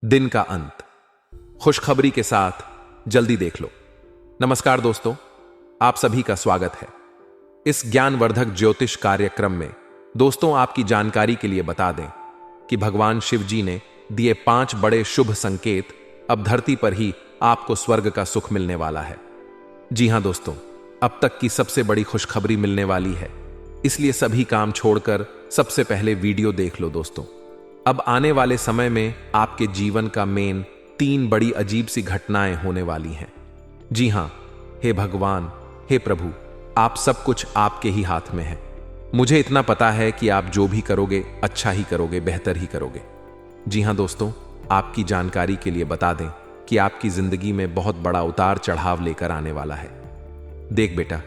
दिन का अंत खुशखबरी के साथ जल्दी देख लो। नमस्कार दोस्तों, आप सभी का स्वागत है इस ज्ञानवर्धक ज्योतिष कार्यक्रम में। दोस्तों, आपकी जानकारी के लिए बता दें कि भगवान शिव जी ने दिए 5 बड़े शुभ संकेत अब धरती पर ही आपको स्वर्ग का सुख मिलने वाला है। जी हां दोस्तों, अब तक की सबसे बड़ी खुशखबरी मिलने वाली है, इसलिए सभी काम छोड़कर सबसे पहले वीडियो देख लो दोस्तों। अब आने वाले समय में आपके जीवन का मेन 3 बड़ी अजीब सी घटनाएं होने वाली हैं। जी हां, हे भगवान, हे प्रभु, आप सब कुछ आपके ही हाथ में है। मुझे इतना पता है कि आप जो भी करोगे अच्छा ही करोगे, बेहतर ही करोगे। जी हां दोस्तों, आपकी जानकारी के लिए बता दें कि आपकी जिंदगी में बहुत बड़ा उतार चढ़ाव लेकर आने वाला है। देख बेटा,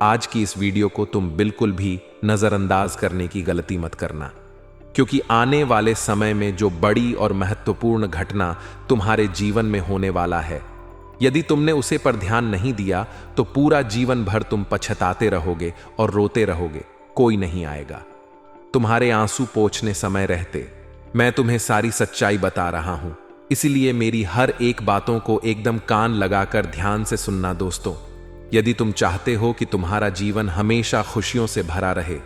आज की इस वीडियो को तुम बिल्कुल भी नजरअंदाज करने की गलती मत करना, क्योंकि आने वाले समय में जो बड़ी और महत्वपूर्ण घटना तुम्हारे जीवन में होने वाला है, यदि तुमने उसे पर ध्यान नहीं दिया तो पूरा जीवन भर तुम पछताते रहोगे और रोते रहोगे, कोई नहीं आएगा। तुम्हारे आंसू पोंछने समय रहते मैं तुम्हें सारी सच्चाई बता रहा हूं, इसीलिए मेरी हर एक बातों को एकदम कान लगाकर ध्यान से सुनना दोस्तों। यदि तुम चाहते हो कि तुम्हारा जीवन हमेशा खुशियों से भरा रहे,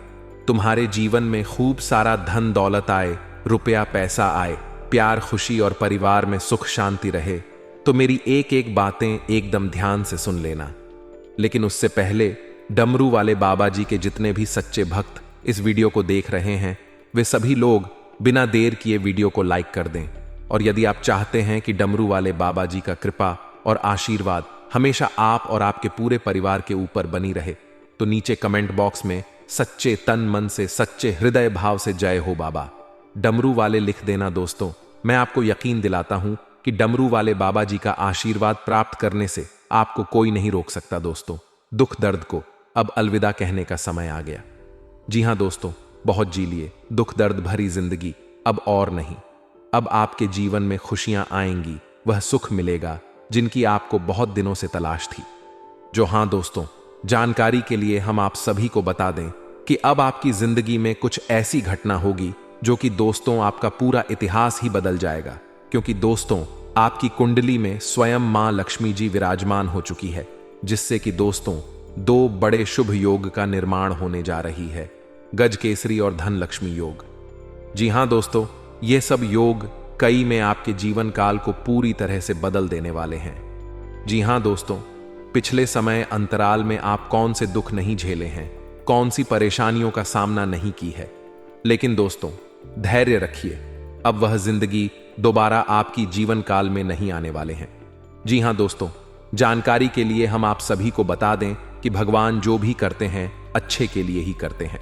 तुम्हारे जीवन में खूब सारा धन दौलत आए, रुपया पैसा आए, प्यार खुशी और परिवार में सुख शांति रहे, तो मेरी एक एक बातें एकदम ध्यान से सुन लेना। लेकिन उससे पहले डमरू वाले बाबा जी के जितने भी सच्चे भक्त इस वीडियो को देख रहे हैं, वे सभी लोग बिना देर किए वीडियो को लाइक कर दें। और यदि आप चाहते हैं कि डमरू वाले बाबा जी का कृपा और आशीर्वाद हमेशा आप और आपके पूरे परिवार के ऊपर बनी रहे, तो नीचे कमेंट बॉक्स में सच्चे तन मन से, सच्चे हृदय भाव से जय हो बाबा डमरू वाले लिख देना दोस्तों। मैं आपको यकीन दिलाता हूं कि डमरू वाले बाबा जी का आशीर्वाद प्राप्त करने से आपको कोई नहीं रोक सकता दोस्तों। दुख दर्द को अब अलविदा कहने का समय आ गया। जी हां दोस्तों, बहुत जी लिए दुख दर्द भरी जिंदगी अब और नहीं। अब आपके जीवन में खुशियां आएंगी, वह सुख मिलेगा जिनकी आपको बहुत दिनों से तलाश थी। जो हां दोस्तों, जानकारी के लिए हम आप सभी को बता दें कि अब आपकी जिंदगी में कुछ ऐसी घटना होगी जो कि दोस्तों आपका पूरा इतिहास ही बदल जाएगा। क्योंकि दोस्तों, आपकी कुंडली में स्वयं मां लक्ष्मी जी विराजमान हो चुकी है, जिससे कि दोस्तों 2 बड़े शुभ योग का निर्माण होने जा रही है, गज केसरी और धन लक्ष्मी योग। जी हां दोस्तों, ये सब योग कई में आपके जीवन काल को पूरी तरह से बदल देने वाले हैं। जी हां दोस्तों, पिछले समय अंतराल में आप कौन से दुख नहीं झेले हैं, कौन सी परेशानियों का सामना नहीं की है, लेकिन दोस्तों धैर्य रखिए, अब वह जिंदगी दोबारा आपकी जीवन काल में नहीं आने वाले हैं। जी हां दोस्तों, जानकारी के लिए हम आप सभी को बता दें कि भगवान जो भी करते हैं अच्छे के लिए ही करते हैं।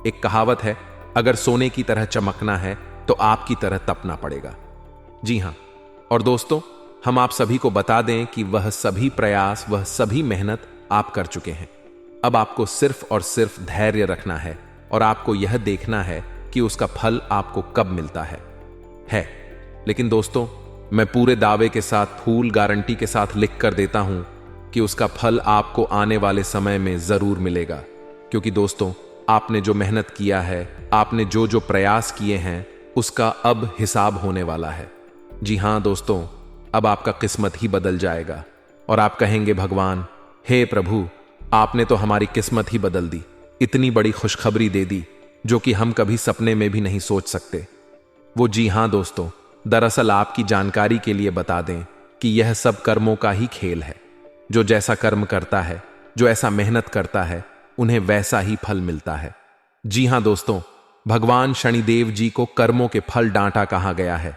एक कहावत है, अगर सोने की तरह चमकना है तो आपकी तरह तपना पड़ेगा। जी हां, और दोस्तों हम आप सभी को बता दें कि वह सभी प्रयास, वह सभी मेहनत आप कर चुके हैं। अब आपको सिर्फ और सिर्फ धैर्य रखना है और आपको यह देखना है कि उसका फल आपको कब मिलता है। लेकिन दोस्तों, मैं पूरे दावे के साथ, फूल गारंटी के साथ लिख कर देता हूं कि उसका फल आपको आने वाले समय में जरूर मिलेगा। क्योंकि दोस्तों, आपने जो मेहनत किया है, आपने जो जो प्रयास किए हैं, उसका अब हिसाब होने वाला है। जी हां दोस्तों, अब आपका किस्मत ही बदल जाएगा और आप कहेंगे, भगवान, हे प्रभु, आपने तो हमारी किस्मत ही बदल दी, इतनी बड़ी खुशखबरी दे दी जो कि हम कभी सपने में भी नहीं सोच सकते। वो जी हां दोस्तों, दरअसल आपकी जानकारी के लिए बता दें कि यह सब कर्मों का ही खेल है। जो जैसा कर्म करता है, जो ऐसा मेहनत करता है, उन्हें वैसा ही फल मिलता है। जी हां दोस्तों, भगवान शनिदेव जी को कर्मों के फल डांटा कहा गया है।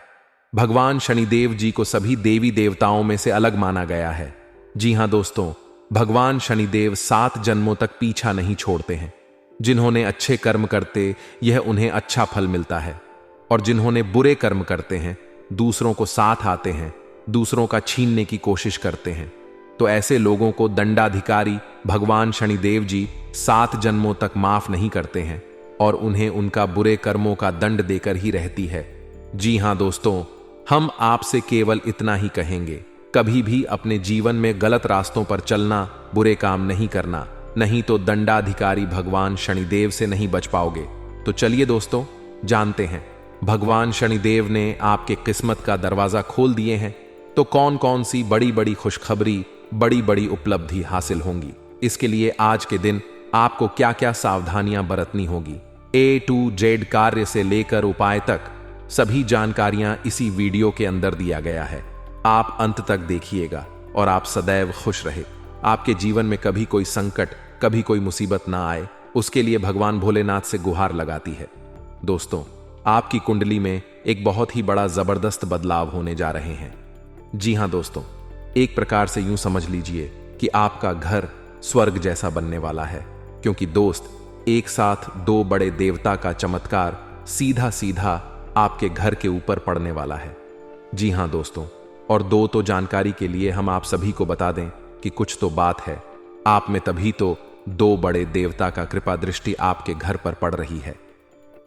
भगवान शनिदेव जी को सभी देवी देवताओं में से अलग माना गया है। जी हां दोस्तों, भगवान शनिदेव 7 जन्मों तक पीछा नहीं छोड़ते हैं। जिन्होंने अच्छे कर्म करते, यह उन्हें अच्छा फल मिलता है, और जिन्होंने बुरे कर्म करते हैं, दूसरों को साथ आते हैं, दूसरों का छीनने की कोशिश करते हैं, तो ऐसे लोगों को दंडाधिकारी भगवान शनिदेव जी 7 जन्मों तक माफ नहीं करते हैं और उन्हें उनका बुरे कर्मों का दंड देकर ही रहती है। जी हां दोस्तों, हम आपसे केवल इतना ही कहेंगे, कभी भी अपने जीवन में गलत रास्तों पर चलना, बुरे काम नहीं करना, नहीं तो दंडाधिकारी भगवान शनिदेव से नहीं बच पाओगे। तो चलिए दोस्तों, जानते हैं भगवान शनिदेव ने आपके किस्मत का दरवाजा खोल दिए हैं, तो कौन कौन सी बड़ी बड़ी खुशखबरी, बड़ी बड़ी उपलब्धि हासिल होंगी, इसके लिए आज के दिन आपको क्या क्या सावधानियां बरतनी होगी, A to Z कार्य से लेकर उपाय तक सभी जानकारियां इसी वीडियो के अंदर दिया गया है। आप अंत तक देखिएगा और आप सदैव खुश रहे। आपके जीवन में कभी कोई संकट, कभी कोई मुसीबत ना आए, उसके लिए भगवान भोलेनाथ से गुहार लगाती है। दोस्तों, आपकी कुंडली में एक बहुत ही बड़ा जबरदस्त बदलाव होने जा रहे हैं। जी हां दोस्तों, एक प्रकार से यूं समझ लीजिए कि आपका घर स्वर्ग जैसा बनने वाला है, क्योंकि दोस्त, एक साथ दो बड़े देवता का चमत्कार सीधा सीधा आपके घर के ऊपर पड़ने वाला है। जी हां दोस्तों, और दो तो जानकारी के लिए हम आप सभी को बता दें कि कुछ तो बात है आप में, तभी तो दो बड़े देवता का कृपा दृष्टि आपके घर पर पड़ रही है।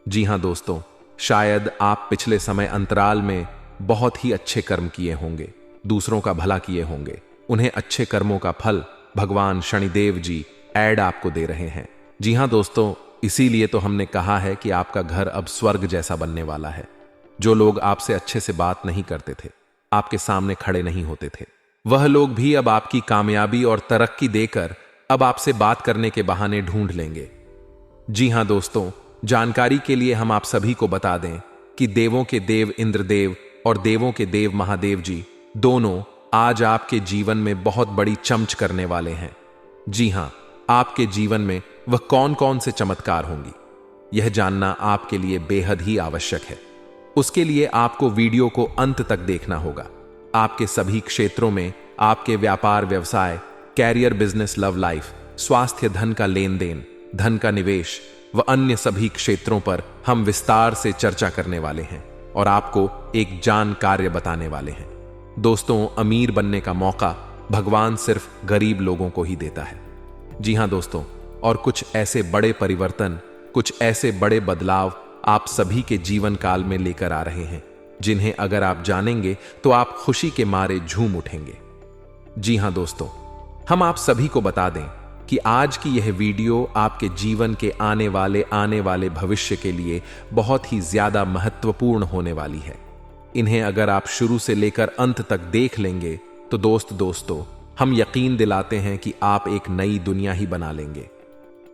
जी हां दोस्तों, शायद आप पिछले समय अंतराल में बहुत ही अच्छे कर्म किए होंगे, दूसरों का भला किए होंगे। उन्हें अच्छे कर्मों का फल भगवान शनिदेव जी ऐड आपको दे रहे हैं। जी हां दोस्तों, इसीलिए तो हमने कहा है कि आपका घर अब स्वर्ग जैसा बनने वाला है। जो लोग आपसे अच्छे से बात नहीं करते थे, आपके सामने खड़े नहीं होते थे, वह लोग भी अब आपकी कामयाबी और तरक्की देकर अब आपसे बात करने के बहाने ढूंढ लेंगे। जी हां दोस्तों, जानकारी के लिए हम आप सभी को बता दें कि देवों के देव इंद्रदेव और देवों के देव महादेव जी दोनों आज आपके जीवन में बहुत बड़ी चमच करने वाले हैं। जी हां, आपके जीवन में वह कौन कौन से चमत्कार होंगी, यह जानना आपके लिए बेहद ही आवश्यक है। उसके लिए आपको वीडियो को अंत तक देखना होगा। आपके सभी क्षेत्रों में, आपके व्यापार व्यवसाय, कैरियर, बिजनेस, लव लाइफ, स्वास्थ्य, धन का लेन देन, धन का निवेश व अन्य सभी क्षेत्रों पर हम विस्तार से चर्चा करने वाले हैं और आपको एक जान कार्य बताने वाले हैं। दोस्तों, अमीर बनने का मौका भगवान सिर्फ गरीब लोगों को ही देता है। जी हां दोस्तों, और कुछ ऐसे बड़े परिवर्तन, कुछ ऐसे बड़े बदलाव आप सभी के जीवन काल में लेकर आ रहे हैं, जिन्हें अगर आप जानेंगे तो आप खुशी के मारे झूम उठेंगे। जी हां दोस्तों, हम आप सभी को बता दें कि आज की यह वीडियो आपके जीवन के आने वाले भविष्य के लिए बहुत ही ज्यादा महत्वपूर्ण होने वाली है। इन्हें अगर आप शुरू से लेकर अंत तक देख लेंगे तो दोस्तों, हम यकीन दिलाते हैं कि आप एक नई दुनिया ही बना लेंगे।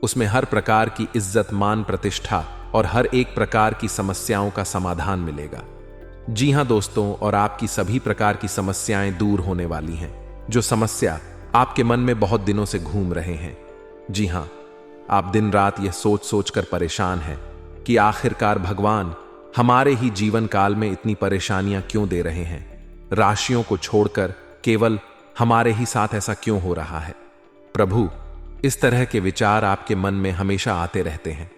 उसमें हर प्रकार की इज्जत, मान, प्रतिष्ठा और हर एक प्रकार की समस्याओं का समाधान मिलेगा। जी हां दोस्तों, और आपकी सभी प्रकार की समस्याएं दूर होने वाली हैं, जो समस्या आपके मन में बहुत दिनों से घूम रहे हैं। जी हां, आप दिन रात यह सोच सोच कर परेशान हैं कि आखिरकार भगवान हमारे ही जीवन काल में इतनी परेशानियां क्यों दे रहे हैं, राशियों को छोड़कर केवल हमारे ही साथ ऐसा क्यों हो रहा है। प्रभु, इस तरह के विचार आपके मन में हमेशा आते रहते हैं।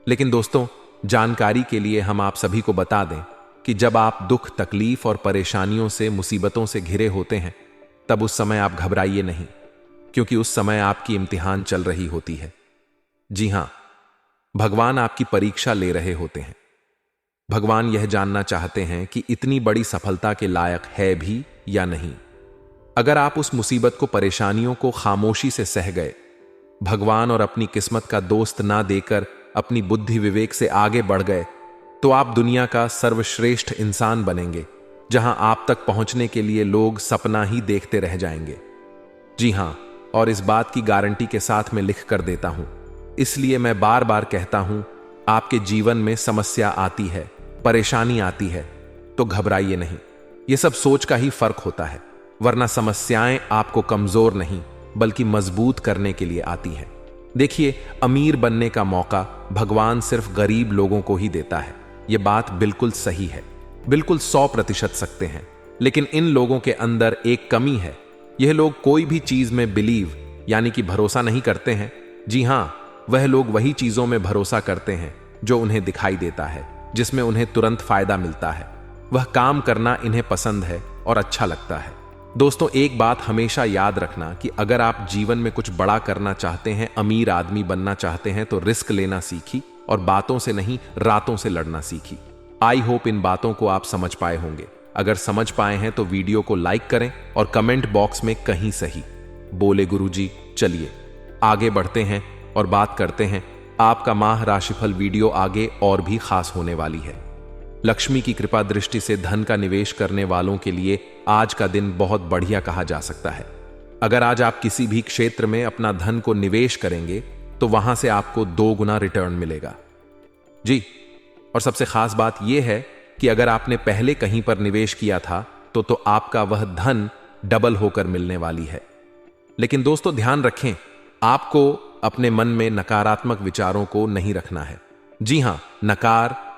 लेकिन दोस्तों, जानकारी के लिए हम आप सभी को बता दें कि जब आप दुख, तकलीफ और परेशानियों से, मुसीबतों से घिरे होते हैं, तब उस समय आप घबराइए नहीं, क्योंकि उस समय आपकी इम्तिहान चल रही होती है। जी हां, भगवान आपकी परीक्षा ले रहे होते हैं। भगवान यह जानना चाहते हैं कि इतनी बड़ी सफलता के लायक है भी या नहीं। अगर आप उस मुसीबत को, परेशानियों को खामोशी से सह गए, भगवान और अपनी किस्मत का दोस्त ना देकर अपनी बुद्धि विवेक से आगे बढ़ गए, तो आप दुनिया का सर्वश्रेष्ठ इंसान बनेंगे, जहां आप तक पहुंचने के लिए लोग सपना ही देखते रह जाएंगे। जी हां, और इस बात की गारंटी के साथ मैं लिख कर देता हूं। इसलिए मैं बार बार कहता हूं, आपके जीवन में समस्या आती है, परेशानी आती है, तो घबराइए नहीं। यह सब सोच का ही फर्क होता है, वरना समस्याएं आपको कमजोर नहीं बल्कि मजबूत करने के लिए आती है। देखिए, अमीर बनने का मौका भगवान सिर्फ गरीब लोगों को ही देता है। यह बात बिल्कुल सही है, बिल्कुल 100% सकते हैं। लेकिन इन लोगों के अंदर एक कमी है, यह लोग कोई भी चीज में बिलीव यानी कि भरोसा नहीं करते हैं। जी हां, वह लोग वही चीजों में भरोसा करते हैं जो उन्हें दिखाई देता है, जिसमें उन्हें तुरंत फायदा मिलता है। वह काम करना इन्हें पसंद है और अच्छा लगता है। दोस्तों, एक बात हमेशा याद रखना कि अगर आप जीवन में कुछ बड़ा करना चाहते हैं, अमीर आदमी बनना चाहते हैं, तो रिस्क लेना सीखी और बातों से नहीं, रातों से लड़ना सीखी। आई होप इन बातों को आप समझ पाए होंगे। अगर समझ पाए हैं तो वीडियो को लाइक करें और कमेंट बॉक्स में कहीं सही बोले गुरुजी। चलिए आगे बढ़ते हैं और बात करते हैं। आपका माह राशिफल वीडियो आगे और भी खास होने वाली है। लक्ष्मी की कृपा दृष्टि से धन का निवेश करने वालों के लिए आज का दिन बहुत बढ़िया कहा जा सकता है। अगर आज आप किसी भी क्षेत्र में अपना धन को निवेश करेंगे तो वहां से आपको 2 गुना रिटर्न मिलेगा जी। और सबसे खास बात यह है कि अगर आपने पहले कहीं पर निवेश किया था तो आपका वह धन डबल होकर मिलने वाली है। लेकिन दोस्तों ध्यान रखें, आपको अपने मन में नकारात्मक विचारों को नहीं रखना है। जी हां,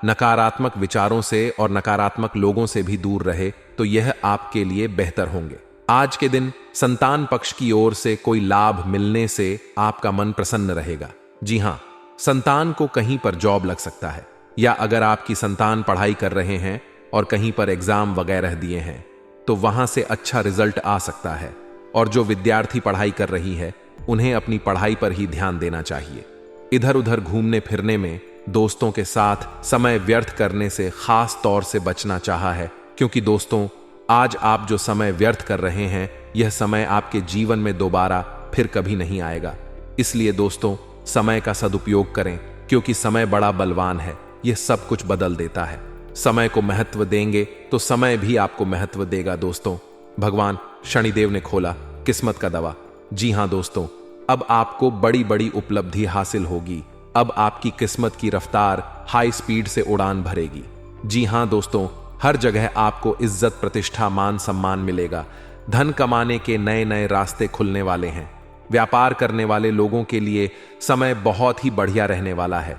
नकारात्मक विचारों से और नकारात्मक लोगों से भी दूर रहे तो यह आपके लिए बेहतर होंगे। आज के दिन संतान पक्ष की ओर से कोई लाभ मिलने से आपका मन प्रसन्न रहेगा। जी हां, संतान को कहीं पर जॉब लग सकता है, या अगर आपकी संतान पढ़ाई कर रहे हैं और कहीं पर एग्जाम वगैरह दिए हैं तो वहां से अच्छा रिजल्ट आ सकता है। और जो विद्यार्थी पढ़ाई कर रही है उन्हें अपनी पढ़ाई पर ही ध्यान देना चाहिए। इधर उधर घूमने फिरने में, दोस्तों के साथ समय व्यर्थ करने से खास तौर से बचना चाहा है, क्योंकि दोस्तों आज आप जो समय व्यर्थ कर रहे हैं यह समय आपके जीवन में दोबारा फिर कभी नहीं आएगा। इसलिए दोस्तों समय का सदुपयोग करें, क्योंकि समय बड़ा बलवान है, यह सब कुछ बदल देता है। समय को महत्व देंगे तो समय भी आपको महत्व देगा। दोस्तों भगवान शनिदेव ने खोला किस्मत का दवा। जी हां दोस्तों, अब आपको बड़ी बड़ी उपलब्धि हासिल होगी। अब आपकी किस्मत की रफ्तार हाई स्पीड से उड़ान भरेगी। जी हां दोस्तों, हर जगह आपको इज्जत, प्रतिष्ठा, मान सम्मान मिलेगा। धन कमाने के नए नए रास्ते खुलने वाले हैं। व्यापार करने वाले लोगों के लिए समय बहुत ही बढ़िया रहने वाला है।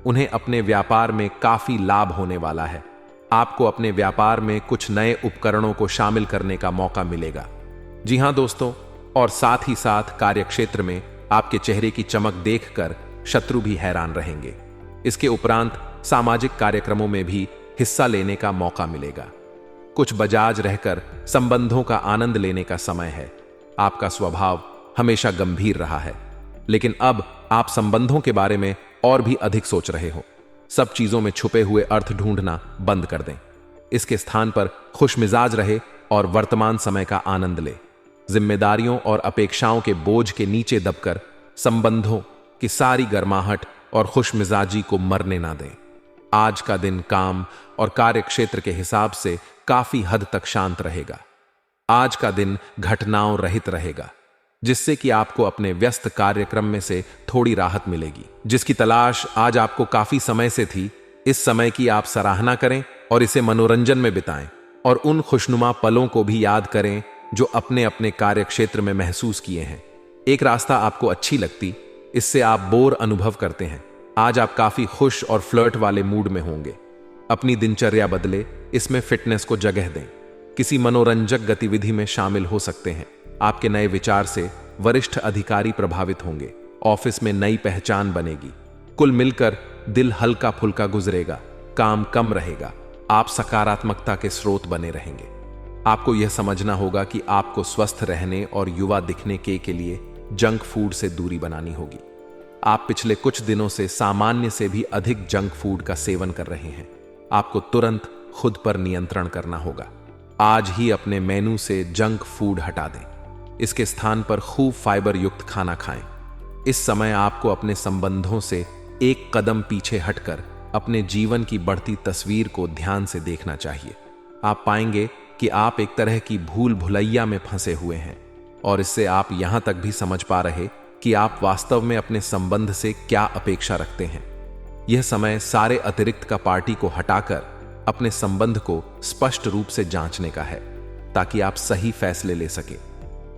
उन्हें अपने व्यापार में काफी लाभ होने वाला है। आपको अपने व्यापार में कुछ नए उपकरणों को शामिल करने का मौका मिलेगा। जी हां दोस्तों, और साथ ही साथ कार्यक्षेत्र में आपके चेहरे की चमक देखकर शत्रु भी हैरान रहेंगे। इसके उपरांत सामाजिक कार्यक्रमों में भी हिस्सा लेने का मौका मिलेगा। कुछ बजाज रहकर संबंधों का आनंद लेने का समय है। आपका स्वभाव हमेशा गंभीर रहा है, लेकिन अब आप संबंधों के बारे में और भी अधिक सोच रहे हो। सब चीजों में छुपे हुए अर्थ ढूंढना बंद कर दें। इसके स्थान पर खुश मिजाज रहे और वर्तमान समय का आनंद ले। जिम्मेदारियों और अपेक्षाओं के बोझ के नीचे दबकर संबंधों की सारी गर्माहट और खुश मिजाजी को मरने ना दें। आज का दिन काम और कार्य क्षेत्र के हिसाब से काफी हद तक शांत रहेगा। आज का दिन घटनाओं रहित रहेगा, जिससे कि आपको अपने व्यस्त कार्यक्रम में से थोड़ी राहत मिलेगी, जिसकी तलाश आज आपको काफी समय से थी। इस समय की आप सराहना करें और इसे मनोरंजन में बिताएं, और उन खुशनुमा पलों को भी याद करें जो अपने अपने कार्य क्षेत्र में महसूस किए हैं। एक रास्ता आपको अच्छी लगती, इससे आप बोर अनुभव करते हैं। आज आप काफी खुश और फ्लर्ट वाले मूड में होंगे। अपनी दिनचर्या बदले, इसमें फिटनेस को जगह दें। किसी मनोरंजक गतिविधि में शामिल हो सकते हैं। आपके नए विचार से वरिष्ठ अधिकारी प्रभावित होंगे। ऑफिस में नई पहचान बनेगी। कुल मिलकर दिल हल्का फुल्का गुजरेगा, काम कम रहेगा। आप सकारात्मकता के स्रोत बने रहेंगे। आपको यह समझना होगा कि आपको स्वस्थ रहने और युवा दिखने के लिए जंक फूड से दूरी बनानी होगी। आप पिछले कुछ दिनों से सामान्य से भी अधिक जंक फूड का सेवन कर रहे हैं। आपको तुरंत खुद पर नियंत्रण करना होगा। आज ही अपने मेनू से जंक फूड हटा दें। इसके स्थान पर खूब फाइबर युक्त खाना खाएं। इस समय आपको अपने संबंधों से एक कदम पीछे हटकर अपने जीवन की बढ़ती तस्वीर को ध्यान से देखना चाहिए। आप पाएंगे कि आप एक तरह की भूल भुलैया में फंसे हुए हैं, और इससे आप यहां तक भी समझ पा रहे कि आप वास्तव में अपने संबंध से क्या अपेक्षा रखते हैं। यह समय सारे अतिरिक्त का पार्टी को हटाकर अपने संबंध को स्पष्ट रूप से जांचने का है, ताकि आप सही फैसले ले सके।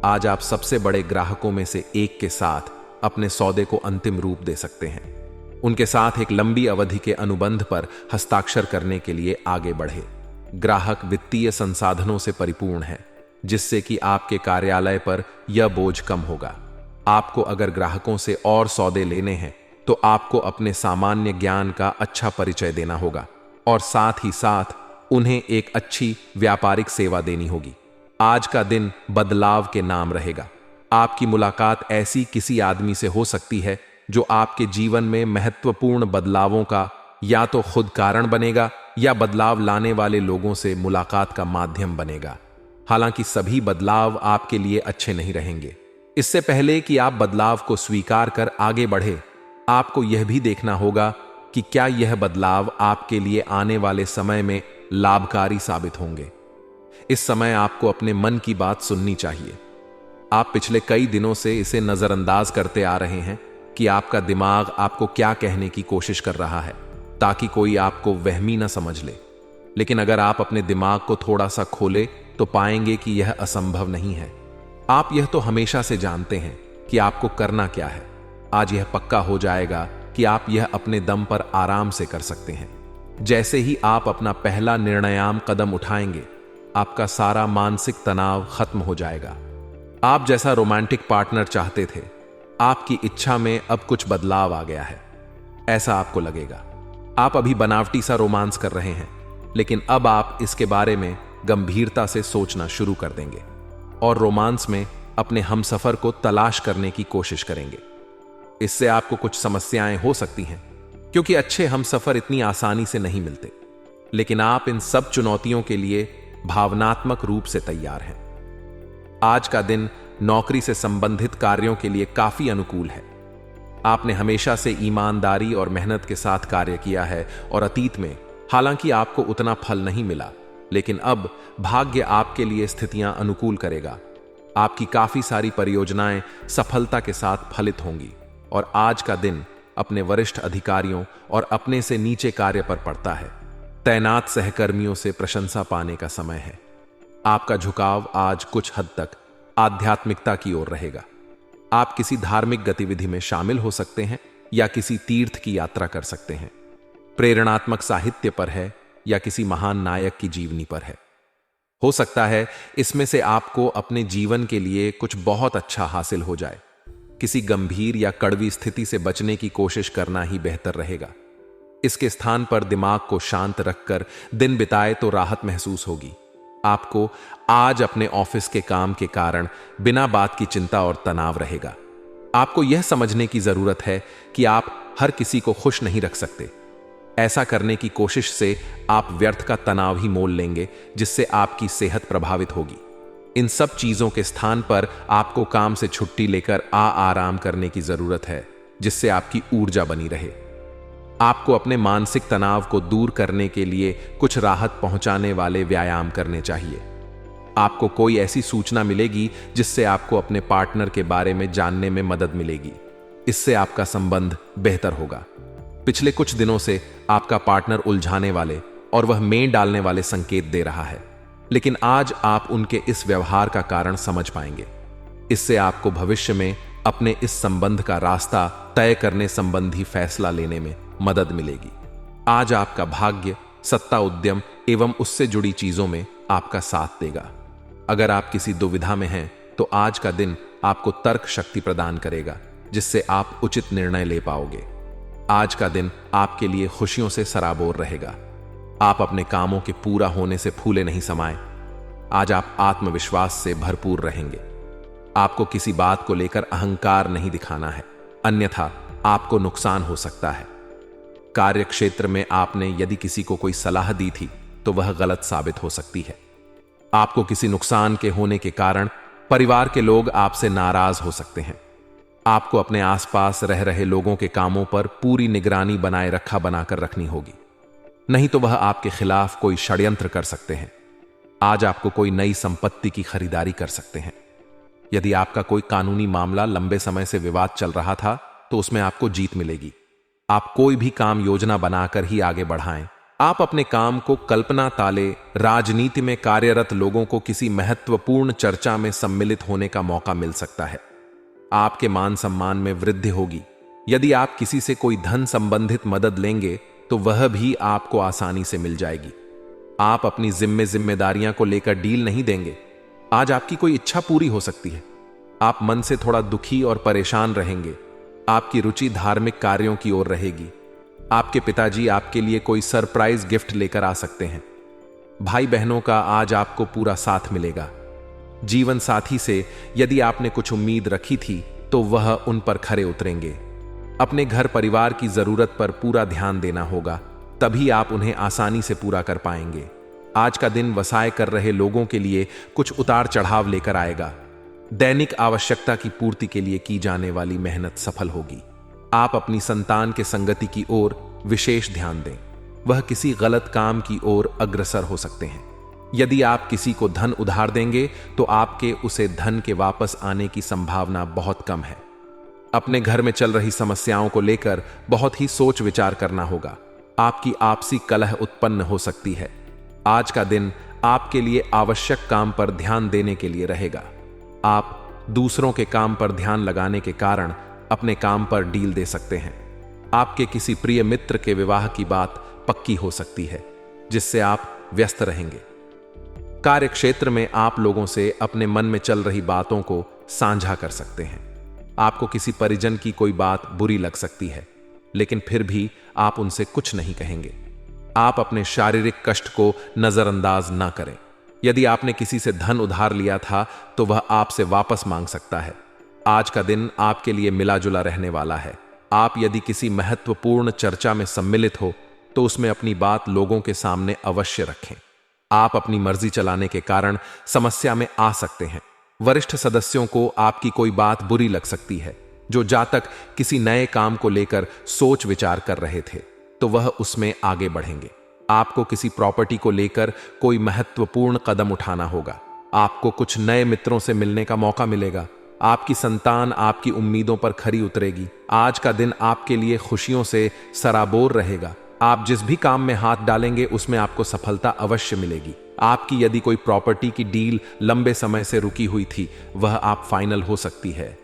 आज आप सबसे बड़े ग्राहकों में से एक के साथ अपने सौदे को अंतिम रूप दे सकते हैं। उनके साथ एक लंबी अवधि के अनुबंध पर हस्ताक्षर करने के लिए आगे बढ़े। ग्राहक वित्तीय संसाधनों से परिपूर्ण है, जिससे कि आपके कार्यालय पर यह बोझ कम होगा। आपको अगर ग्राहकों से और सौदे लेने हैं तो आपको अपने सामान्य ज्ञान का अच्छा परिचय देना होगा, और साथ ही साथ उन्हें एक अच्छी व्यापारिक सेवा देनी होगी। आज का दिन बदलाव के नाम रहेगा। आपकी मुलाकात ऐसी किसी आदमी से हो सकती है जो आपके जीवन में महत्वपूर्ण बदलावों का या तो खुद कारण बनेगा या बदलाव लाने वाले लोगों से मुलाकात का माध्यम बनेगा। हालांकि सभी बदलाव आपके लिए अच्छे नहीं रहेंगे। इससे पहले कि आप बदलाव को स्वीकार कर आगे बढ़े, आपको यह भी देखना होगा कि क्या यह बदलाव आपके लिए आने वाले समय में लाभकारी साबित होंगे। इस समय आपको अपने मन की बात सुननी चाहिए। आप पिछले कई दिनों से इसे नजरअंदाज करते आ रहे हैं कि आपका दिमाग आपको क्या कहने की कोशिश कर रहा है, ताकि कोई आपको वहमी न समझ ले। लेकिन अगर आप अपने दिमाग को थोड़ा सा खोले तो पाएंगे कि यह असंभव नहीं है। आप यह तो हमेशा से जानते हैं कि आपको करना क्या है। आज यह पक्का हो जाएगा कि आप यह अपने दम पर आराम से कर सकते हैं। जैसे ही आप अपना पहला निर्णयात्मक कदम उठाएंगे, आपका सारा मानसिक तनाव खत्म हो जाएगा। आप जैसा रोमांटिक पार्टनर चाहते थे, आपकी इच्छा में अब कुछ बदलाव आ गया है, ऐसा आपको लगेगा। आप अभी बनावटी सा रोमांस कर रहे हैं, लेकिन अब आप इसके बारे में गंभीरता से सोचना शुरू कर देंगे और रोमांस में अपने हमसफर को तलाश करने की कोशिश करेंगे। इससे आपको कुछ समस्याएं हो सकती हैं, क्योंकि अच्छे हमसफर इतनी आसानी से नहीं मिलते। लेकिन आप इन सब चुनौतियों के लिए भावनात्मक रूप से तैयार हैं। आज का दिन नौकरी से संबंधित कार्यों के लिए काफी अनुकूल है। आपने हमेशा से ईमानदारी और मेहनत के साथ कार्य किया है और अतीत में हालांकि आपको उतना फल नहीं मिला, लेकिन अब भाग्य आपके लिए स्थितियां अनुकूल करेगा। आपकी काफी सारी परियोजनाएं सफलता के साथ फलित होंगी और आज का दिन अपने वरिष्ठ अधिकारियों और अपने से नीचे कार्य पर पड़ता है। तैनात सहकर्मियों से प्रशंसा पाने का समय है। आपका झुकाव आज कुछ हद तक आध्यात्मिकता की ओर रहेगा। आप किसी धार्मिक गतिविधि में शामिल हो सकते हैं या किसी तीर्थ की यात्रा कर सकते हैं। प्रेरणात्मक साहित्य पर है या किसी महान नायक की जीवनी पर है। हो सकता है इसमें से आपको अपने जीवन के लिए कुछ बहुत अच्छा हासिल हो जाए। किसी गंभीर या कड़वी स्थिति से बचने की कोशिश करना ही बेहतर रहेगा। इसके स्थान पर दिमाग को शांत रखकर दिन बिताए तो राहत महसूस होगी। आपको आज अपने ऑफिस के काम के कारण बिना बात की चिंता और तनाव रहेगा। आपको यह समझने की जरूरत है कि आप हर किसी को खुश नहीं रख सकते। ऐसा करने की कोशिश से आप व्यर्थ का तनाव ही मोल लेंगे, जिससे आपकी सेहत प्रभावित होगी। इन सब चीजों के स्थान पर आपको काम से छुट्टी लेकर आराम करने की जरूरत है, जिससे आपकी ऊर्जा बनी रहे। आपको अपने मानसिक तनाव को दूर करने के लिए कुछ राहत पहुंचाने वाले व्यायाम करने चाहिए। आपको कोई ऐसी सूचना मिलेगी जिससे आपको अपने पार्टनर के बारे में जानने में मदद मिलेगी। इससे आपका संबंध बेहतर होगा। पिछले कुछ दिनों से आपका पार्टनर उलझाने वाले और वह मेल डालने वाले संकेत दे रहा है, लेकिन आज आप उनके इस व्यवहार का कारण समझ पाएंगे। इससे आपको भविष्य में अपने इस संबंध का रास्ता तय करने संबंधी फैसला लेने में मदद मिलेगी। आज आपका भाग्य सत्ता, उद्यम एवं उससे जुड़ी चीजों में आपका साथ देगा। अगर आप किसी दुविधा में हैं तो आज का दिन आपको तर्क शक्ति प्रदान करेगा, जिससे आप उचित निर्णय ले पाओगे। आज का दिन आपके लिए खुशियों से सराबोर रहेगा। आप अपने कामों के पूरा होने से फूले नहीं समाये। आज आप आत्मविश्वास से भरपूर रहेंगे। आपको किसी बात को लेकर अहंकार नहीं दिखाना है, अन्यथा आपको नुकसान हो सकता है। कार्य क्षेत्र में आपने यदि किसी को कोई सलाह दी थी तो वह गलत साबित हो सकती है। आपको किसी नुकसान के होने के कारण परिवार के लोग आपसे नाराज हो सकते हैं। आपको अपने आसपास रह रहे लोगों के कामों पर पूरी निगरानी बनाकर रखनी होगी, नहीं तो वह आपके खिलाफ कोई षड्यंत्र कर सकते हैं। आज आपको कोई नई संपत्ति की खरीदारी कर सकते हैं। यदि आपका कोई कानूनी मामला लंबे समय से विवाद चल रहा था तो उसमें आपको जीत मिलेगी। आप कोई भी काम योजना बनाकर ही आगे बढ़ाएं। आप अपने काम को कल्पना ताले राजनीति में कार्यरत लोगों को किसी महत्वपूर्ण चर्चा में सम्मिलित होने का मौका मिल सकता है। आपके मान सम्मान में वृद्धि होगी। यदि आप किसी से कोई धन संबंधित मदद लेंगे तो वह भी आपको आसानी से मिल जाएगी। आप अपनी जिम्मेदारियां को लेकर डील नहीं देंगे। आज आपकी कोई इच्छा पूरी हो सकती है। आप मन से थोड़ा दुखी और परेशान रहेंगे। आपकी रुचि धार्मिक कार्यों की ओर रहेगी। आपके पिताजी आपके लिए कोई सरप्राइज गिफ्ट लेकर आ सकते हैं। भाई बहनों का आज आपको पूरा साथ मिलेगा। जीवन साथी से यदि आपने कुछ उम्मीद रखी थी तो वह उन पर खरे उतरेंगे। अपने घर परिवार की जरूरत पर पूरा ध्यान देना होगा, तभी आप उन्हें आसानी से पूरा कर पाएंगे। आज का दिन व्यवसाय कर रहे लोगों के लिए कुछ उतार चढ़ाव लेकर आएगा। दैनिक आवश्यकता की पूर्ति के लिए की जाने वाली मेहनत सफल होगी। आप अपनी संतान के संगति की ओर विशेष ध्यान दें। वह किसी गलत काम की ओर अग्रसर हो सकते हैं। यदि आप किसी को धन उधार देंगे तो आपके उसे धन के वापस आने की संभावना बहुत कम है। अपने घर में चल रही समस्याओं को लेकर बहुत ही सोच विचार करना होगा। आपकी आपसी कलह उत्पन्न हो सकती है। आज का दिन आपके लिए आवश्यक काम पर ध्यान देने के लिए रहेगा। आप दूसरों के काम पर ध्यान लगाने के कारण अपने काम पर डील दे सकते हैं। आपके किसी प्रिय मित्र के विवाह की बात पक्की हो सकती है, जिससे आप व्यस्त रहेंगे। कार्य क्षेत्र में आप लोगों से अपने मन में चल रही बातों को साझा कर सकते हैं। आपको किसी परिजन की कोई बात बुरी लग सकती है, लेकिन फिर भी आप उनसे कुछ नहीं कहेंगे। आप अपने शारीरिक कष्ट को नजरअंदाज ना करें। यदि आपने किसी से धन उधार लिया था तो वह आपसे वापस मांग सकता है। आज का दिन आपके लिए मिला जुला रहने वाला है। आप यदि किसी महत्वपूर्ण चर्चा में सम्मिलित हो तो उसमें अपनी बात लोगों के सामने अवश्य रखें। आप अपनी मर्जी चलाने के कारण समस्या में आ सकते हैं। वरिष्ठ सदस्यों को आपकी कोई बात बुरी लग सकती है। जो जातक किसी नए काम को लेकर सोच विचार कर रहे थे तो वह उसमें आगे बढ़ेंगे। आपको किसी प्रॉपर्टी को लेकर कोई महत्वपूर्ण कदम उठाना होगा। आपको कुछ नए मित्रों से मिलने का मौका मिलेगा। आपकी संतान आपकी उम्मीदों पर खरी उतरेगी। आज का दिन आपके लिए खुशियों से सराबोर रहेगा। आप जिस भी काम में हाथ डालेंगे उसमें आपको सफलता अवश्य मिलेगी। आपकी यदि कोई प्रॉपर्टी की डील लंबे समय से रुकी हुई थी, वह आप फाइनल हो सकती है।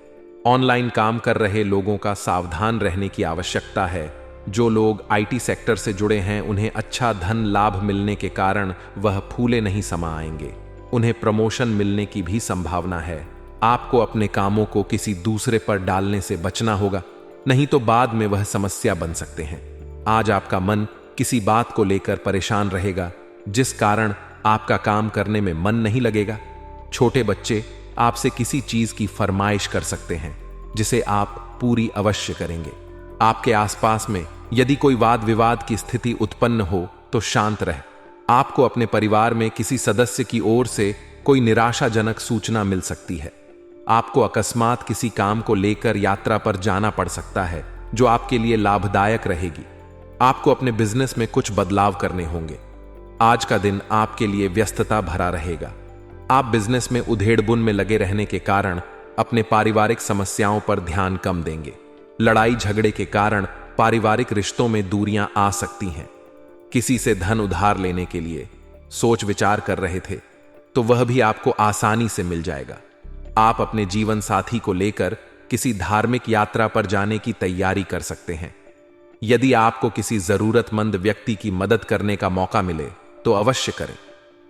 ऑनलाइन काम कर रहे लोगों का सावधान रहने की आवश्यकता है। जो लोग आईटी सेक्टर से जुड़े हैं उन्हें अच्छा धन लाभ मिलने के कारण वह फूले नहीं समा आएंगे। उन्हें प्रमोशन मिलने की भी संभावना है। आपको अपने कामों को किसी दूसरे पर डालने से बचना होगा, नहीं तो बाद में वह समस्या बन सकते हैं। आज आपका मन किसी बात को लेकर परेशान रहेगा, जिस कारण आपका काम करने में मन नहीं लगेगा। छोटे बच्चे आपसे किसी चीज की फरमाइश कर सकते हैं, जिसे आप पूरी अवश्य करेंगे। आपके आसपास में यदि कोई वाद विवाद की स्थिति उत्पन्न हो तो शांत रहे। आपको अपने परिवार में किसी सदस्य की ओर से कोई निराशाजनक सूचना मिल सकती है। आपको अकस्मात किसी काम को लेकर यात्रा पर जाना पड़ सकता है, जो आपके लिए लाभदायक रहेगी। आपको अपने बिजनेस में कुछ बदलाव करने होंगे। आज का दिन आपके लिए व्यस्तता भरा रहेगा। आप बिजनेस में उधेड़-बुन में लगे रहने के कारण अपने पारिवारिक समस्याओं पर ध्यान कम देंगे। लड़ाई झगड़े के कारण पारिवारिक रिश्तों में दूरियां आ सकती हैं। किसी से धन उधार लेने के लिए सोच विचार कर रहे थे तो वह भी आपको आसानी से मिल जाएगा। आप अपने जीवन साथी को लेकर किसी धार्मिक यात्रा पर जाने की तैयारी कर सकते हैं। यदि आपको किसी जरूरतमंद व्यक्ति की मदद करने का मौका मिले तो अवश्य करें।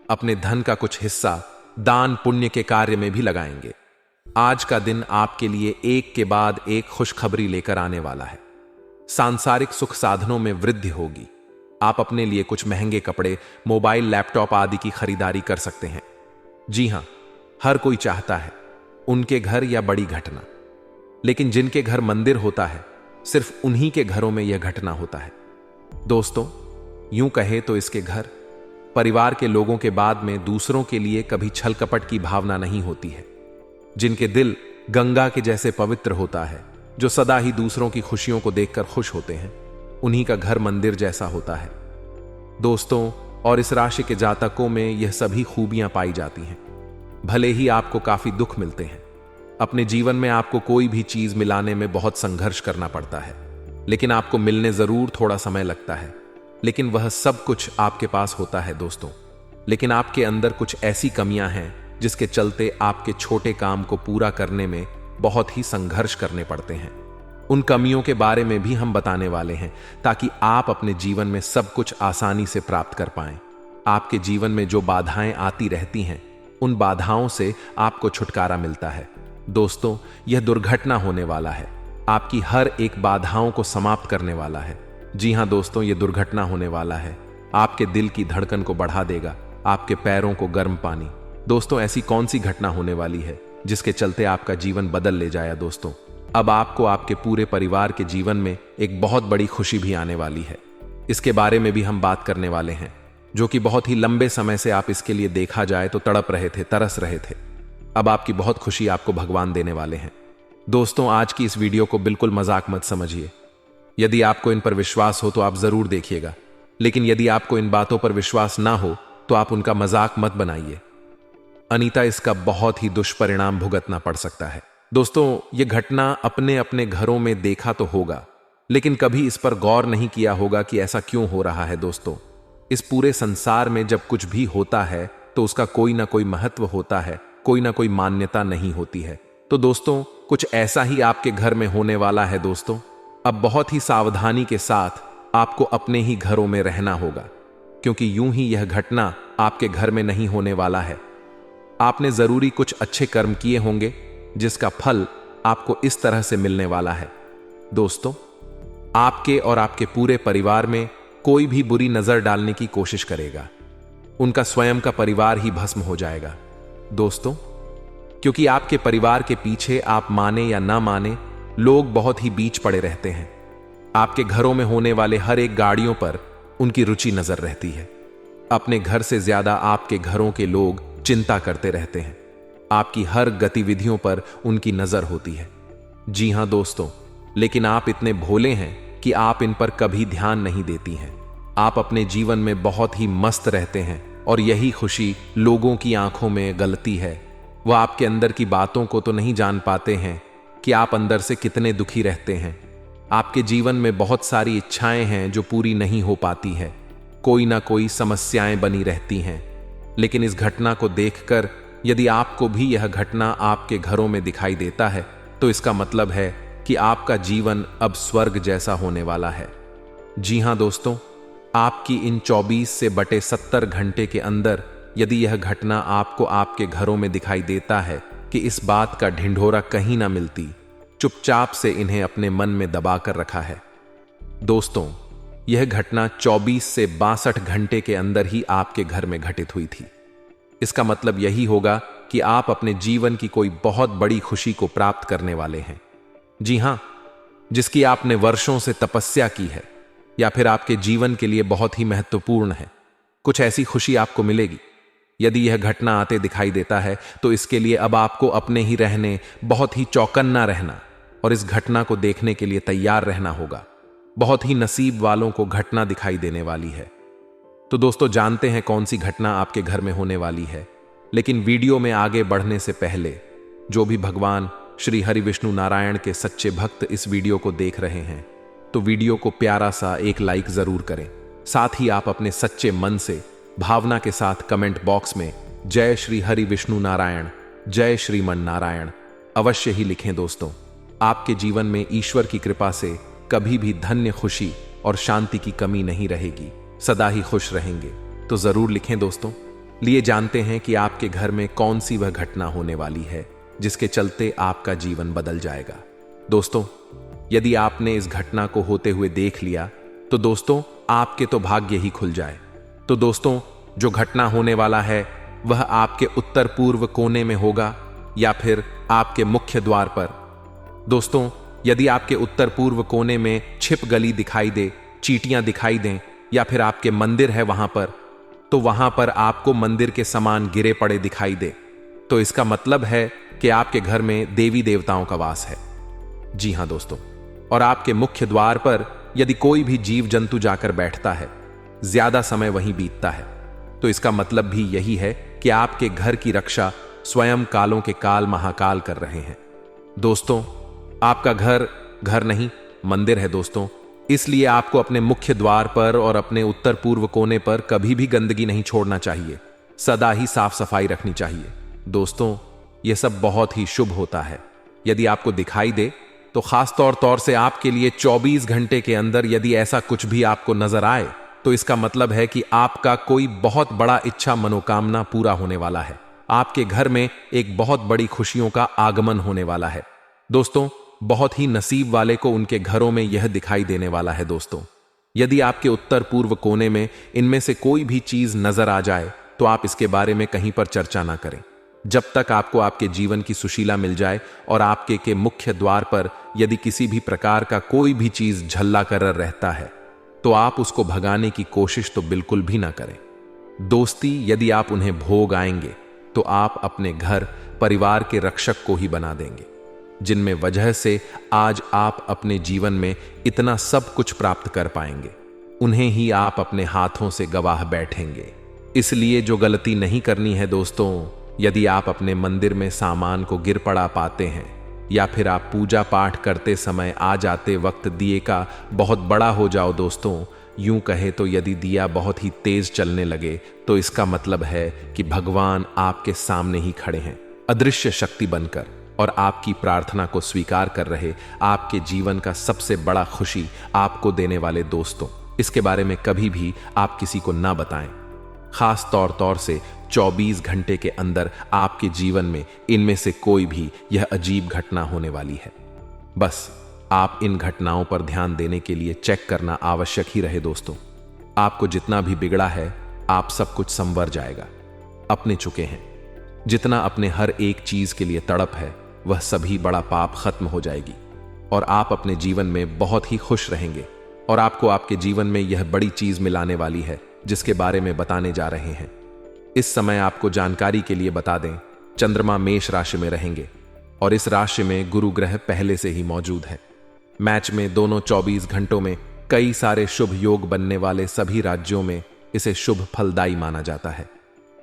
अपने धन का कुछ हिस्सा दान पुण्य के कार्य में भी लगाएंगे। आज का दिन आपके लिए एक के बाद एक खुशखबरी लेकर आने वाला है। सांसारिक सुख साधनों में वृद्धि होगी। आप अपने लिए कुछ महंगे कपड़े, मोबाइल, लैपटॉप आदि की खरीदारी कर सकते हैं। जी हां, हर कोई चाहता है उनके घर या बड़ी घटना, लेकिन जिनके घर मंदिर होता है सिर्फ उन्हीं के घरों में यह घटना होता है। दोस्तों, यूं कहे तो इसके घर परिवार के लोगों के बाद में दूसरों के लिए कभी छल कपट की भावना नहीं होती है। जिनके दिल गंगा के जैसे पवित्र होता है, जो सदा ही दूसरों की खुशियों को देखकर खुश होते हैं, उन्हीं का घर मंदिर जैसा होता है। दोस्तों, और इस राशि के जातकों में यह सभी खूबियां पाई जाती हैं। भले ही आपको काफी दुख मिलते हैं, अपने जीवन में आपको कोई भी चीज मिलाने में बहुत संघर्ष करना पड़ता है, लेकिन आपको मिलने जरूर थोड़ा समय लगता है, लेकिन वह सब कुछ आपके पास होता है दोस्तों। लेकिन आपके अंदर कुछ ऐसी कमियां हैं जिसके चलते आपके छोटे काम को पूरा करने में बहुत ही संघर्ष करने पड़ते हैं। उन कमियों के बारे में भी हम बताने वाले हैं, ताकि आप अपने जीवन में सब कुछ आसानी से प्राप्त कर पाएं। आपके जीवन में जो बाधाएं आती रहती हैं, उन बाधाओं से आपको छुटकारा मिलता है। दोस्तों, यह दुर्घटना होने वाला है, आपकी हर एक बाधाओं को समाप्त करने वाला है। जी हां दोस्तों, यह दुर्घटना होने वाला है, आपके दिल की धड़कन को बढ़ा देगा, आपके पैरों को गर्म पानी। दोस्तों, ऐसी कौन सी घटना होने वाली है जिसके चलते आपका जीवन बदल ले जाए? दोस्तों, अब आपको आपके पूरे परिवार के जीवन में एक बहुत बड़ी खुशी भी आने वाली है। इसके बारे में भी हम बात करने वाले हैं, जो कि बहुत ही लंबे समय से आप इसके लिए देखा जाए तो तड़प रहे थे, तरस रहे थे। अब आपकी बहुत खुशी आपको भगवान देने वाले हैं। दोस्तों, आज की इस वीडियो को बिल्कुल मजाक मत समझिए। यदि आपको इन पर विश्वास हो तो आप जरूर देखिएगा, लेकिन यदि आपको इन बातों पर विश्वास ना हो तो आप उनका मजाक मत बनाइए। अनीता इसका बहुत ही दुष्परिणाम भुगतना पड़ सकता है। दोस्तों, ये घटना अपने अपने घरों में देखा तो होगा, लेकिन कभी इस पर गौर नहीं किया होगा कि ऐसा क्यों हो रहा है। दोस्तों, इस पूरे संसार में जब कुछ भी होता है तो उसका कोई ना कोई महत्व होता है, कोई ना कोई मान्यता नहीं होती है। तो दोस्तों, कुछ ऐसा ही आपके घर में होने वाला है। दोस्तों, अब बहुत ही सावधानी के साथ आपको अपने ही घरों में रहना होगा, क्योंकि यूं ही यह घटना आपके घर में नहीं होने वाला है। आपने जरूरी कुछ अच्छे कर्म किए होंगे जिसका फल आपको इस तरह से मिलने वाला है। दोस्तों, आपके और आपके पूरे परिवार में कोई भी बुरी नजर डालने की कोशिश करेगा, उनका स्वयं का परिवार ही भस्म हो जाएगा। दोस्तों, क्योंकि आपके परिवार के पीछे आप माने या ना माने, लोग बहुत ही बीच पड़े रहते हैं। आपके घरों में होने वाले हर एक गाड़ियों पर उनकी रुचि नजर रहती है। अपने घर से ज्यादा आपके घरों के लोग चिंता करते रहते हैं। आपकी हर गतिविधियों पर उनकी नजर होती है। जी हां दोस्तों, लेकिन आप इतने भोले हैं कि आप इन पर कभी ध्यान नहीं देती हैं। आप अपने जीवन में बहुत ही मस्त रहते हैं और यही खुशी लोगों की आंखों में गलती है। वह आपके अंदर की बातों को तो नहीं जान पाते हैं कि आप अंदर से कितने दुखी रहते हैं। आपके जीवन में बहुत सारी इच्छाएं हैं जो पूरी नहीं हो पाती है, कोई ना कोई समस्याएं बनी रहती हैं। लेकिन इस घटना को देखकर यदि आपको भी यह घटना आपके घरों में दिखाई देता है तो इसका मतलब है कि आपका जीवन अब स्वर्ग जैसा होने वाला है। जी हां दोस्तों, आपकी इन 24 से बटे 70 घंटे के अंदर यदि यह घटना आपको आपके घरों में दिखाई देता है कि इस बात का ढिंढोरा कहीं ना मिलती, चुपचाप से इन्हें अपने मन में दबा कर रखा है। दोस्तों, यह घटना 24 से 62 घंटे के अंदर ही आपके घर में घटित हुई थी। इसका मतलब यही होगा कि आप अपने जीवन की कोई बहुत बड़ी खुशी को प्राप्त करने वाले हैं। जी हां, जिसकी आपने वर्षों से तपस्या की है या फिर आपके जीवन के लिए बहुत ही महत्वपूर्ण है। कुछ ऐसी खुशी आपको मिलेगी। यदि यह घटना आते दिखाई देता है तो इसके लिए अब आपको अपने ही रहने, बहुत ही चौकन्ना रहना और इस घटना को देखने के लिए तैयार रहना होगा। बहुत ही नसीब वालों को घटना दिखाई देने वाली है। तो दोस्तों, जानते हैं कौन सी घटना आपके घर में होने वाली है। लेकिन वीडियो में आगे बढ़ने से पहले जो भी भगवान श्री हरि विष्णु नारायण के सच्चे भक्त इस वीडियो को देख रहे हैं तो वीडियो को प्यारा सा एक लाइक जरूर करें। साथ ही आप अपने सच्चे मन से भावना के साथ कमेंट बॉक्स में जय श्री हरि विष्णु नारायण, जय श्रीमन नारायण अवश्य ही लिखें। दोस्तों, आपके जीवन में ईश्वर की कृपा से कभी भी धन्य, खुशी और शांति की कमी नहीं रहेगी, सदा ही खुश रहेंगे। तो जरूर लिखें दोस्तों। लिए जानते हैं कि आपके घर में कौन सी वह घटना होने वाली है जिसके चलते आपका जीवन बदल जाएगा। दोस्तों, यदि आपने इस घटना को होते हुए देख लिया तो दोस्तों आपके तो भाग्य ही खुल जाए। तो दोस्तों, जो घटना होने वाला है वह आपके उत्तर पूर्व कोने में होगा या फिर आपके मुख्य द्वार पर। दोस्तों, यदि आपके उत्तर पूर्व कोने में छिप गली दिखाई दे, चींटियां दिखाई दें या फिर आपके मंदिर है वहां पर, तो वहां पर आपको मंदिर के समान गिरे पड़े दिखाई दे तो इसका मतलब है कि आपके घर में देवी देवताओं का वास है। जी हां दोस्तों, और आपके मुख्य द्वार पर यदि कोई भी जीव जंतु जाकर बैठता है, ज्यादा समय वहीं बीतता है, तो इसका मतलब भी यही है कि आपके घर की रक्षा स्वयं कालों के काल महाकाल कर रहे हैं। दोस्तों, आपका घर घर नहीं मंदिर है दोस्तों, इसलिए आपको अपने मुख्य द्वार पर और अपने उत्तर पूर्व कोने पर कभी भी गंदगी नहीं छोड़ना चाहिए, सदा ही साफ सफाई रखनी चाहिए। दोस्तों, यह सब बहुत ही शुभ होता है। यदि आपको दिखाई दे तो खास तौर से आपके लिए 24 घंटे के अंदर यदि ऐसा कुछ भी आपको नजर आए तो इसका मतलब है कि आपका कोई बहुत बड़ा इच्छा मनोकामना पूरा होने वाला है। आपके घर में एक बहुत बड़ी खुशियों का आगमन होने वाला है। दोस्तों, बहुत ही नसीब वाले को उनके घरों में यह दिखाई देने वाला है। दोस्तों, यदि आपके उत्तर पूर्व कोने में इनमें से कोई भी चीज नजर आ जाए तो आप इसके बारे में कहीं पर चर्चा ना करें जब तक आपको आपके जीवन की सुशीला मिल जाए। और आपके के मुख्य द्वार पर यदि किसी भी प्रकार का कोई भी चीज झल्ला कर रहता है तो आप उसको भगाने की कोशिश तो बिल्कुल भी ना करें। दोस्ती यदि आप उन्हें भोग आएंगे तो आप अपने घर परिवार के रक्षक को ही बना देंगे। जिनमें वजह से आज आप अपने जीवन में इतना सब कुछ प्राप्त कर पाएंगे, उन्हें ही आप अपने हाथों से गवाह बैठेंगे। इसलिए जो गलती नहीं करनी है दोस्तों, यदि आप अपने मंदिर में सामान को गिर पड़ा पाते हैं या फिर आप पूजा पाठ करते समय आ जाते वक्त दिए का बहुत बड़ा हो जाओ दोस्तों, यूं कहे तो यदि दिया बहुत ही तेज चलने लगे तो इसका मतलब है कि भगवान आपके सामने ही खड़े हैं, अदृश्य शक्ति बनकर, और आपकी प्रार्थना को स्वीकार कर रहे, आपके जीवन का सबसे बड़ा खुशी आपको देने वाले दोस्तों। इसके बारे में कभी भी आप किसी को ना बताएं, खास तौर से 24 घंटे के अंदर आपके जीवन में इनमें से कोई भी यह अजीब घटना होने वाली है। बस आप इन घटनाओं पर ध्यान देने के लिए चेक करना आवश्यक ही रहे दोस्तों। आपको जितना भी बिगड़ा है, आप सब कुछ संवर जाएगा, अपने चुके हैं। जितना अपने हर एक चीज के लिए तड़प है, वह सभी बड़ा पाप खत्म हो जाएगी और आप अपने जीवन में बहुत ही खुश रहेंगे। और आपको आपके जीवन में यह बड़ी चीज मिलाने वाली है जिसके बारे में बताने जा रहे हैं। इस समय आपको जानकारी के लिए बता दें, चंद्रमा मेष राशि में रहेंगे और इस राशि में गुरु ग्रह पहले से ही मौजूद है। मैच में दोनों 24 घंटों में कई सारे शुभ योग बनने वाले सभी राज्यों में इसे शुभ फलदायी माना जाता है।